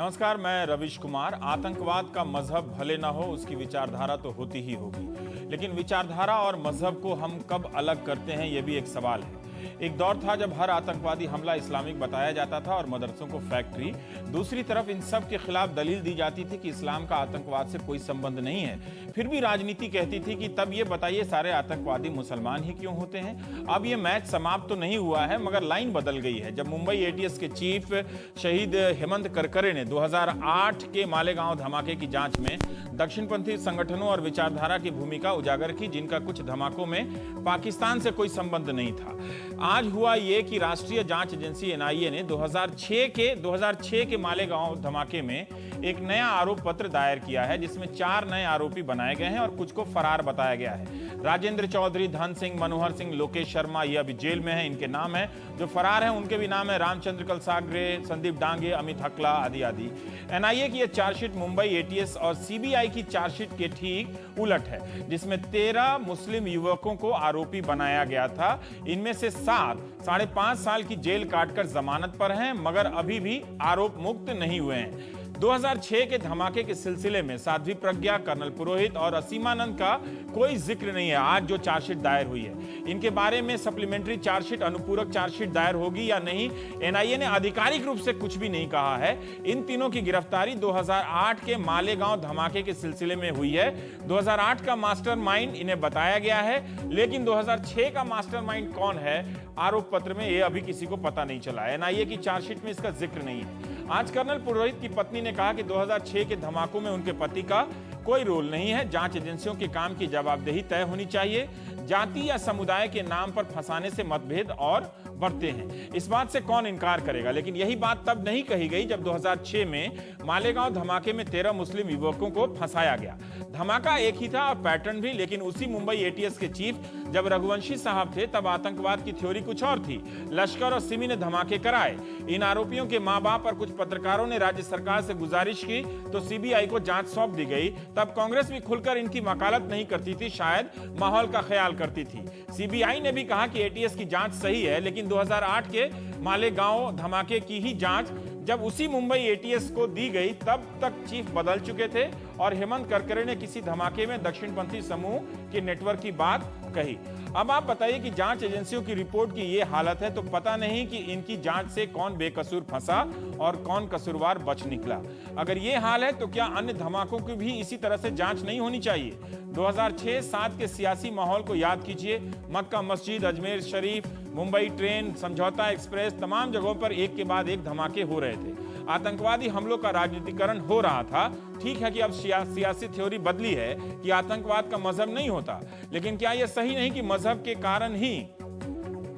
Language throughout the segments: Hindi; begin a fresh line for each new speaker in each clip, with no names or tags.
नमस्कार, मैं रविश कुमार। आतंकवाद का मजहब भले ना हो, उसकी विचारधारा तो होती ही होगी, लेकिन विचारधारा और मजहब को हम कब अलग करते हैं, यह भी एक सवाल है। एक दौर था जब हर आतंकवादी हमला इस्लामिक बताया जाता था और मदरसों को फैक्ट्री। दूसरी तरफ इन सब के खिलाफ दलील दी जाती थी कि इस्लाम का आतंकवाद से कोई संबंध नहीं है। फिर भी राजनीति कहती थी कि तब ये बताइए सारे आतंकवादी मुसलमान ही क्यों होते हैं। अब ये मैच समाप्त तो नहीं हुआ है, मगर लाइन बदल गई है। जब मुंबई एटीएस के चीफ शहीद हेमंत करकरे ने 2008 के मालेगांव धमाके की जांच में दक्षिणपंथी संगठनों और विचारधारा की भूमिका उजागर की, जिनका कुछ धमाकों में पाकिस्तान से कोई संबंध नहीं था। आज हुआ ये कि राष्ट्रीय जांच एजेंसी एनआईए ने 2006 के मालेगांव धमाके में एक नया आरोप पत्र दायर किया है, जिसमें 4 नए आरोपी बनाए गए हैं और कुछ को फरार बताया गया है। राजेंद्र चौधरी, धन सिंह, मनोहर सिंह, लोकेश शर्मा, ये अभी जेल में है, इनके नाम है। जो फरार हैं उनके भी नाम है रामचंद्र कलसागरे, संदीप डांगे, अमित हकला आदि आदि। एनआईए की यह चार्जशीट मुंबई एटीएस और सीबीआई की चार्जशीट के ठीक उलट है, जिसमें 13 मुस्लिम युवकों को आरोपी बनाया गया था। इनमें से 7 5.5 साल की जेल काटकर जमानत पर हैं, मगर अभी भी आरोप मुक्त नहीं हुए हैं। 2006 के धमाके के सिलसिले में साध्वी प्रज्ञा, कर्नल पुरोहित और असीमानंद का कोई जिक्र नहीं है। आज जो चार्जशीट दायर हुई है, इनके बारे में सप्लीमेंट्री चार्जशीट, अनुपूरक चार्जशीट दायर होगी या नहीं, एनआईए ने आधिकारिक रूप से कुछ भी नहीं कहा है। इन तीनों की गिरफ्तारी 2008 के मालेगांव धमाके के सिलसिले में हुई है। 2008 का मास्टरमाइंड इन्हें बताया गया है, लेकिन 2006 का मास्टरमाइंड कौन है, आरोप पत्र में यह अभी किसी को पता नहीं चला। एनआईए की चार्जशीट में इसका जिक्र नहीं है। आज कर्नल पुरोहित की पत्नी ने कहा कि 2006 के धमाकों में उनके पति का कोई रोल नहीं है। जांच एजेंसियों के काम की जवाबदेही तय होनी चाहिए। जाति या समुदाय के नाम पर फंसाने से मतभेद और बढ़ते हैं, इस बात से कौन इनकार करेगा। लेकिन यही बात तब नहीं कही गई जब 2006 में मालेगांव धमाके में 13 मुस्लिम युवकों को फंसाया गया। धमाका एक ही था और पैटर्न भी, लेकिन उसी मुंबई एटीएस के चीफ जब रघुवंशी साहब थे, तब आतंकवाद की थ्योरी कुछ और थी। लश्कर और सिमी ने धमाके कराए। इन आरोपियों के मां बाप और कुछ पत्रकारों ने राज्य सरकार से गुजारिश की तो सीबीआई को जांच सौंप दी गई। तब कांग्रेस भी खुलकर इनकी वकालत नहीं करती थी, शायद माहौल का ख्याल करती थी। सीबीआई ने भी कहा कि एटीएस की जांच सही है, लेकिन 2008 के मालेगांव धमाके की ही जांच जब उसी मुंबई एटीएस को दी गई, तब तक चीफ बदल चुके थे और हेमंत करकरे ने किसी धमाके में दक्षिणपंथी समूह के नेटवर्क की बात कही। अब आप बताइए कि जांच एजेंसियों की रिपोर्ट की ये हालत है तो पता नहीं कि इनकी जांच से कौन बेकसूर फंसा और कौन कसूरवार बच निकला। अगर ये हाल है तो क्या अन्य धमाकों की भी इसी तरह से जांच नहीं होनी चाहिए? 2006-7 के सियासी माहौल को याद कीजिए। मक्का मस्जिद, अजमेर शरीफ, मुंबई ट्रेन, समझौता एक्सप्रेस, तमाम जगहों पर एक के बाद एक धमाके हो रहे थे। आतंकवादी हमलों का राजनीतिकरण हो रहा था। ठीक है कि अब सियासी थ्योरी बदली है कि आतंकवाद का मजहब नहीं होता, लेकिन क्या यह सही नहीं कि मजहब के कारण ही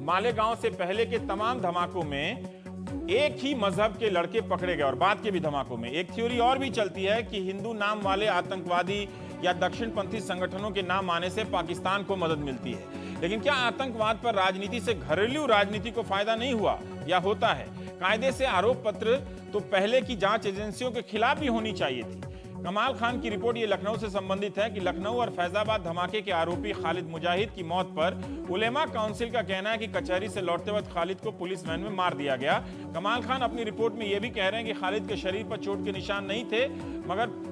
मालेगांव से पहले के तमाम धमाकों में एक ही मजहब के लड़के पकड़े गए और बाद के भी धमाकों में एक थ्योरी और भी चलती है कि हिंदू नाम वाले आतंकवादी या दक्षिणपंथी संगठनों के नाम आने से पाकिस्तान को मदद मिलती है। लेकिन क्या आतंकवाद पर राजनीति से घरेलू राजनीति को फायदा नहीं हुआ या होता है? कायदे से आरोप पत्र तो पहले की जांच एजेंसियों के खिलाफ भी होनी चाहिए थी। कमाल खान की रिपोर्ट ये लखनऊ से संबंधित है कि लखनऊ और फैजाबाद धमाके के आरोपी खालिद मुजाहिद की मौत पर उलेमा काउंसिल का कहना है कि कचहरी से लौटते वक्त खालिद को पुलिस वैन में मार दिया गया। कमाल खान अपनी रिपोर्ट में यह भी कह रहे हैं कि खालिद के शरीर पर चोट के निशान नहीं थे, मगर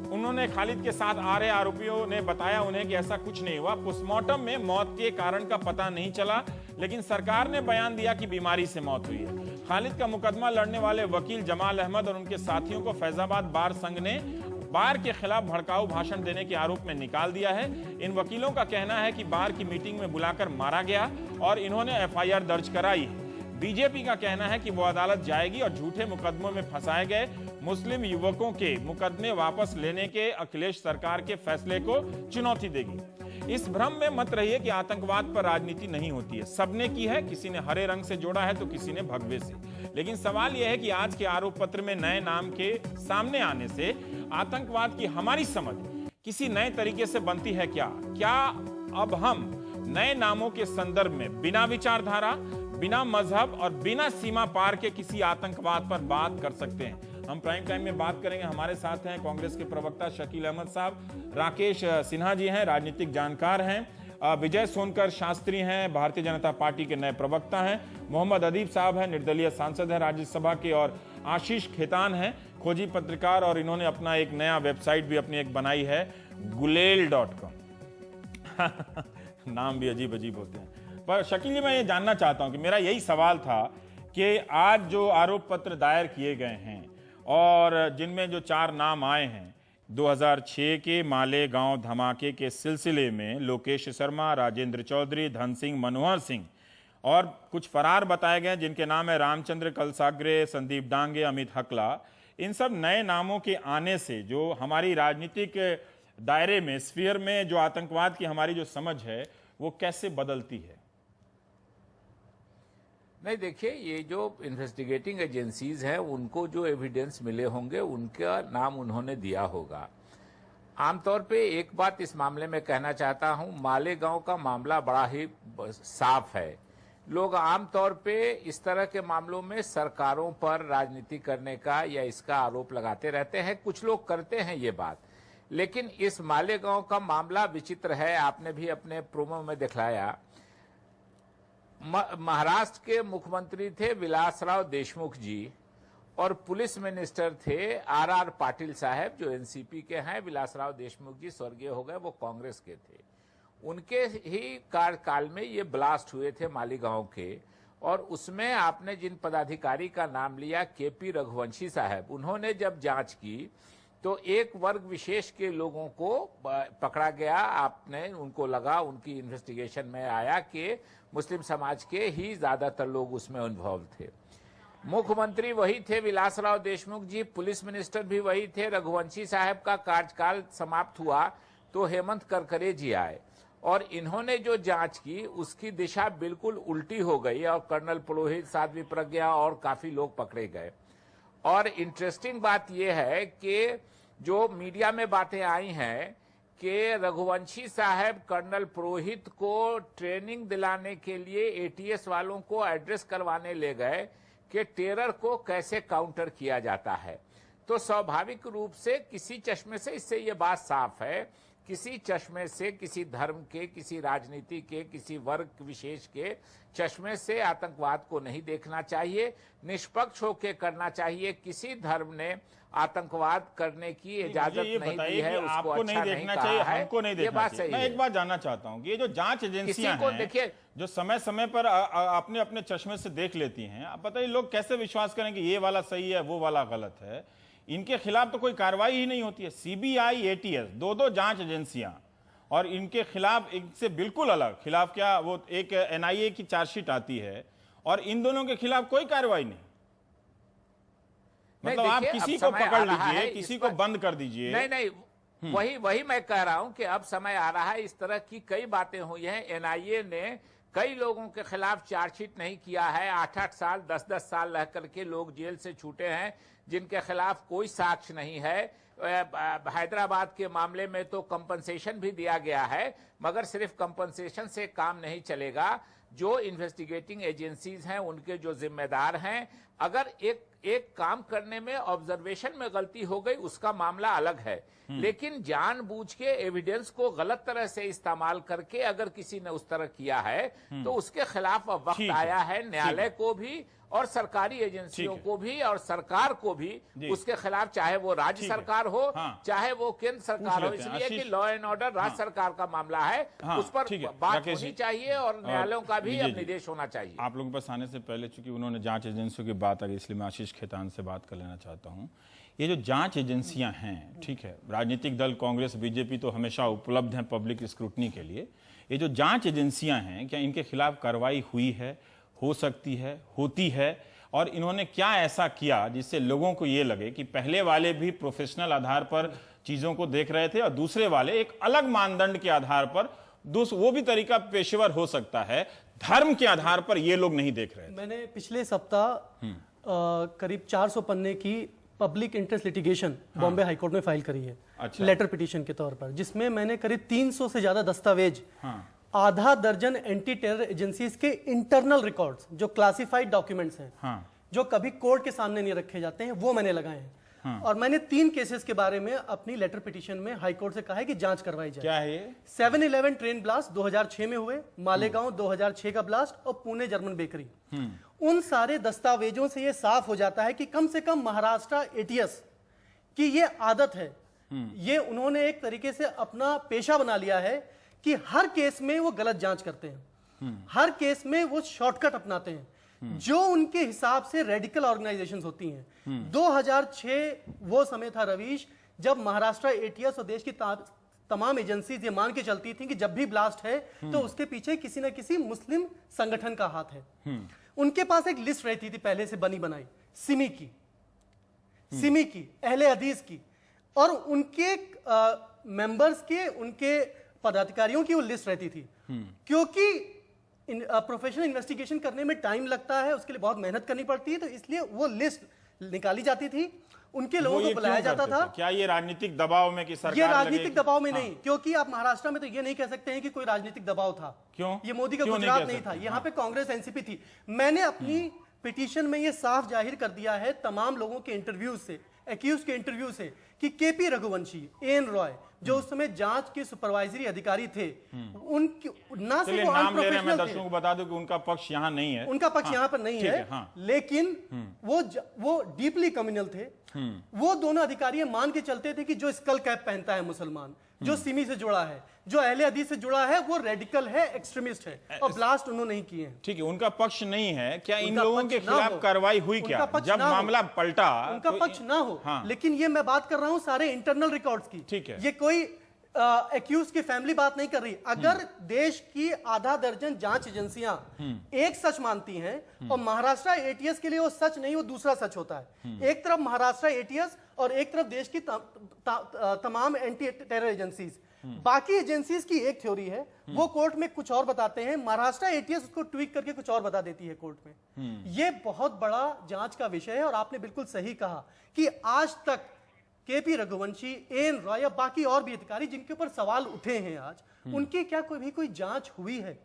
उन्होंने खालिद के साथ आ रहे आरोपियों ने बताया उन्हें कि ऐसा कुछ नहीं हुआ। पोस्टमार्टम में मौत के कारण का पता नहीं चला, लेकिन सरकार ने बयान दिया कि बीमारी से मौत हुई है। खालिद का मुकदमा लड़ने वाले वकील जमाल अहमद और उनके साथियों को फैजाबाद बार संघ ने बार के खिलाफ भड़काऊ भाषण देने के आरोप में निकाल दिया है। इन वकीलों का कहना है कि बार की मीटिंग में बुलाकर मारा गया और इन्होंने एफआईआर दर्ज कराई है। बीजेपी का कहना है कि वो अदालत जाएगी और झूठे मुकदमों में फंसाए गए मुस्लिम युवकों के मुकदमे वापस लेने के अखिलेश सरकार के फैसले को चुनौती देगी। इस भ्रम में मत रहिए कि आतंकवाद पर राजनीति नहीं होती है। सबने की है, किसी ने हरे रंग से जोड़ा है तो किसी ने भगवे से। लेकिन सवाल यह है कि आज के आरोप पत्र में नए नाम के सामने आने से आतंकवाद की हमारी समझ किसी नए तरीके से बनती है क्या? क्या अब हम नए नामों के संदर्भ में बिना विचारधारा, बिना मजहब और बिना सीमा पार के किसी आतंकवाद पर बात कर सकते हैं? हम प्राइम टाइम में बात करेंगे। हमारे साथ हैं कांग्रेस के प्रवक्ता शकील अहमद साहब, राकेश सिन्हा जी हैं, राजनीतिक जानकार हैं, विजय सोनकर शास्त्री हैं, भारतीय जनता पार्टी के नए प्रवक्ता हैं, मोहम्मद अदीब साहब हैं, निर्दलीय सांसद हैं राज्यसभा के, और आशीष खेतान हैं, खोजी पत्रकार, और इन्होंने अपना एक नया वेबसाइट भी अपनी एक बनाई है, गुलेल.com। नाम भी अजीब अजीब होते हैं। पर शकील जी, मैं ये जानना चाहता हूं कि मेरा यही सवाल था कि आज जो आरोप पत्र दायर किए गए हैं और जिनमें जो 4 नाम आए हैं 2006 के मालेगांव धमाके के सिलसिले में, लोकेश शर्मा, राजेंद्र चौधरी, धन सिंह, मनोहर सिंह, और कुछ फरार बताए गए जिनके नाम है रामचंद्र कलसाग्रे, संदीप डांगे, अमित हकला। इन सब नए नामों के आने से जो हमारी राजनीतिक दायरे में, स्फीयर में जो आतंकवाद की हमारी जो समझ है वो कैसे बदलती है?
नहीं, देखिए, ये जो इन्वेस्टिगेटिंग एजेंसीज हैं उनको जो एविडेंस मिले होंगे उनका नाम उन्होंने दिया होगा। आमतौर पे एक बात इस मामले में कहना चाहता हूं, मालेगांव का मामला बड़ा ही साफ है। लोग आमतौर पे इस तरह के मामलों में सरकारों पर राजनीति करने का या इसका आरोप लगाते रहते हैं, कुछ लोग करते हैं ये बात, लेकिन इस मालेगांव का मामला विचित्र है। आपने भी अपने प्रोमो में दिखलाया। महाराष्ट्र के मुख्यमंत्री थे विलासराव देशमुख जी और पुलिस मिनिस्टर थे आर पाटिल साहब, जो एनसीपी के हैं। विलासराव देशमुख जी स्वर्गीय हो गए, वो कांग्रेस के थे। उनके ही कार्यकाल में ये ब्लास्ट हुए थे मालेगांव के, और उसमें आपने जिन पदाधिकारी का नाम लिया, केपी रघुवंशी साहब, उन्होंने जब जांच की तो एक वर्ग विशेष के लोगों को पकड़ा गया। आपने उनको लगा, उनकी इन्वेस्टिगेशन में आया कि मुस्लिम समाज के ही ज्यादातर लोग उसमें इन्वॉल्व थे। मुख्यमंत्री वही थे विलासराव देशमुख जी, पुलिस मिनिस्टर भी वही थे। रघुवंशी साहब का कार्यकाल समाप्त हुआ तो हेमंत करकरे जी आए, और इन्होंने जो जांच की उसकी दिशा बिल्कुल उल्टी हो गई, और कर्नल पुरोहित, साध्वी प्रज्ञा और काफी लोग पकड़े गए। और इंटरेस्टिंग बात यह है कि जो मीडिया में बातें आई हैं कि रघुवंशी साहब कर्नल पुरोहित को ट्रेनिंग दिलाने के लिए एटीएस वालों को एड्रेस करवाने ले गए कि टेरर को कैसे काउंटर किया जाता है। तो स्वाभाविक रूप से किसी चश्मे से इससे ये बात साफ है, किसी चश्मे से, किसी धर्म के, किसी राजनीति के, किसी वर्ग विशेष के चश्मे से आतंकवाद को नहीं देखना चाहिए, निष्पक्ष होकर करना चाहिए। किसी धर्म ने आतंकवाद करने की इजाजत नहीं दी है, उसको
आपको
अच्छा
नहीं देखना चाहिए, हमको नहीं देखना चाहिए। मैं एक बात जानना चाहता हूँ कि ये जो जांच एजेंसियां हैं, देखिए, जो समय समय पर अपने अपने चश्मे से देख लेती हैं, आप बताइए लोग कैसे विश्वास करें कि ये वाला सही है, वो वाला गलत है? इनके खिलाफ तो कोई कार्रवाई ही नहीं होती है। सीबीआई, एटीएस, दो जांच एजेंसियां, और इनके खिलाफ इनसे बिल्कुल अलग खिलाफ क्या, वो एक एनआईए की चार्जशीट आती है और इन दोनों के खिलाफ कोई कार्रवाई नहीं। मतलब आप किसी को पकड़ लीजिए, किसी को बंद कर दीजिए।
नहीं, वही मैं कह रहा हूं कि अब समय आ रहा है। इस तरह की कई बातें हुई हैं। एनआईए ने कई लोगों के खिलाफ चार्जशीट नहीं किया है। 8-8 साल, 10-10 साल रह करके लोग जेल से छूटे हैं जिनके खिलाफ कोई साक्ष्य नहीं है। हैदराबाद के मामले में तो कंपनसेशन भी दिया गया है, मगर सिर्फ कंपनसेशन से काम नहीं चलेगा। जो इन्वेस्टिगेटिंग एजेंसीज हैं, उनके जो जिम्मेदार हैं, अगर एक काम करने में ऑब्जर्वेशन में गलती हो गई उसका मामला अलग है, लेकिन जानबूझ के एविडेंस को गलत तरह से इस्तेमाल करके अगर किसी ने उस तरह किया है तो उसके खिलाफ अब वक्त आया है न्यायालय को भी और सरकारी एजेंसियों को भी और सरकार को भी उसके खिलाफ, चाहे वो राज्य सरकार हो, चाहे वो केंद्र सरकार हो, इसलिए कि लॉ एंड ऑर्डर राज्य सरकार का मामला है, उस पर बात होनी चाहिए और न्यायालयों का भी अब निर्देश होना चाहिए।
आप लोगों के पास आने से पहले चूंकि उन्होंने जांच एजेंसियों की बात आ गई, इसलिए मैं आशीष खेतान से बात कर लेना चाहता हूं। ये जो जांच एजेंसियां हैं, ठीक है, राजनीतिक दल कांग्रेस, बीजेपी तो हमेशा उपलब्ध हैं पब्लिक स्क्रूटनी के लिए। ये जो जांच एजेंसियां हैं, क्या इनके खिलाफ कार्रवाई हुई है, हो सकती है, होती है? और इन्होंने क्या ऐसा किया जिससे लोगों को ये लगे कि पहले वाले भी प्रोफेशनल आधार पर चीजों को देख रहे थे और दूसरे वाले एक अलग मानदंड के आधार पर, वो भी तरीका पेशेवर हो सकता है, धर्म के आधार पर ये लोग नहीं देख रहे थे?
मैंने पिछले सप्ताह करीब 400 पन्ने की public interest litigation Bombay high court में फाइल करी है, लेटर पिटीशन के तौर पर, जिसमें मैंने करीब 300 से ज्यादा दस्तावेज, आधा दर्जन एंटी टेरर एजेंसीज के इंटरनल रिकॉर्ड्स, जो क्लासिफाइड डॉक्यूमेंट्स हैं, जो कभी कोर्ट के सामने नहीं रखे जाते हैं, वो मैंने लगाए हैं। और मैंने 3 केसेस के बारे में अपनी लेटर पिटीशन में हाई कोर्ट से कहा है कि जांच करवाई जाए।
क्या है ये?
7-11 ट्रेन ब्लास्ट 2006 में हुए, मालेगांव 2006 का ब्लास्ट, और पुणे जर्मन बेकरी। उन सारे दस्तावेजों से यह साफ हो जाता है कि कम से कम महाराष्ट्र एटीएस की ये आदत है, ये उन्होंने एक तरीके से अपना पेशा बना लिया है कि हर केस में वो गलत जांच करते हैं, हर केस में वो शॉर्टकट अपनाते हैं जो उनके हिसाब से रेडिकल ऑर्गेनाइजेशंस होती हैं। 2006 वो समय था रवीश, जब महाराष्ट्र एटीएस और देश की तमाम एजेंसीज ये मान के चलती थी कि जब भी ब्लास्ट है तो उसके पीछे किसी न किसी मुस्लिम संगठन का हाथ है। उनके पास एक लिस्ट रहती थी पहले से बनी बनाई, सिमी की, अहले हदीस की, और उनके मेंबर्स के, उनके पदाधिकारियों की वो लिस्ट रहती थी। क्योंकि प्रोफेशनल इन्वेस्टिगेशन करने में टाइम लगता है, उसके लिए बहुत मेहनत करनी पड़ती है, तो इसलिए वो लिस्ट निकाली जाती थी, उनके लोगों को बुलाया जाता था।
क्या ये राजनीतिक दबाव में कि सरकार
ये राजनीतिक दबाव में
हाँ।
नहीं, क्योंकि आप महाराष्ट्र में तो ये नहीं कह सकते हैं कि कोई राजनीतिक दबाव था।
क्यों?
ये मोदी का गुजरात नहीं था, यहाँ पे कांग्रेस एनसीपी थी। मैंने अपनी पिटीशन में ये साफ जाहिर कर दिया है तमाम लोगों के इंटरव्यू से, एक्यूज के इंटरव्यू से, कि केपी रघुवंशी, एन रॉय, जो उस समय जांच के सुपरवाइजरी अधिकारी थे, उनकी ना सिर्फ
नाम ले रहे हैं, मैं दर्शकों को बता दूं कि उनका पक्ष यहाँ नहीं है,
उनका पक्ष यहाँ पर नहीं है, लेकिन वो डीपली कम्युनल थे। वो दोनों अधिकारी मान के चलते थे कि जो स्कल कैप पहनता है मुसलमान, जो सिमी से जुड़ा है, जो अहले हदीस से जुड़ा है, वो रेडिकल है, एक्सट्रीमिस्ट है, और ब्लास्ट उन्होंने नहीं किए हैं।
ठीक है, उनका पक्ष नहीं है। क्या इन लोगों के खिलाफ कार्रवाई हुई? क्या जब मामला पलटा
उनका पक्ष ना हो, लेकिन ये मैं बात कर रहा हूं सारे इंटरनल रिकॉर्ड्स की।
ठीक है,
ये कोई एक्यूज की फैमिली बात नहीं कर रही। अगर देश की आधा दर्जन जांच एजेंसियां एक सच मानती हैं और महाराष्ट्र एटीएस के लिए वो सच नहीं, वो दूसरा सच होता है। एक तरफ महाराष्ट्र एटीएस और एक तरफ देश की तमाम एंटी टेरर एजेंसीज। बाकी एजेंसीज की एक थ्योरी है, वो कोर्ट में कुछ और बताते हैं, महाराष्ट्र एटीएस उसको ट्वीक करके कुछ और बता देती है कोर्ट में। ये बहुत बड़ा जांच का विषय है, और आपने बिल्कुल सही कहा कि आज तक केपी रघुवंशी, एन रॉय या बाकी और भी अधिकारी जिनके ऊपर सवाल उठे हैं आज, उनकी क्या कोई जांच हुई है?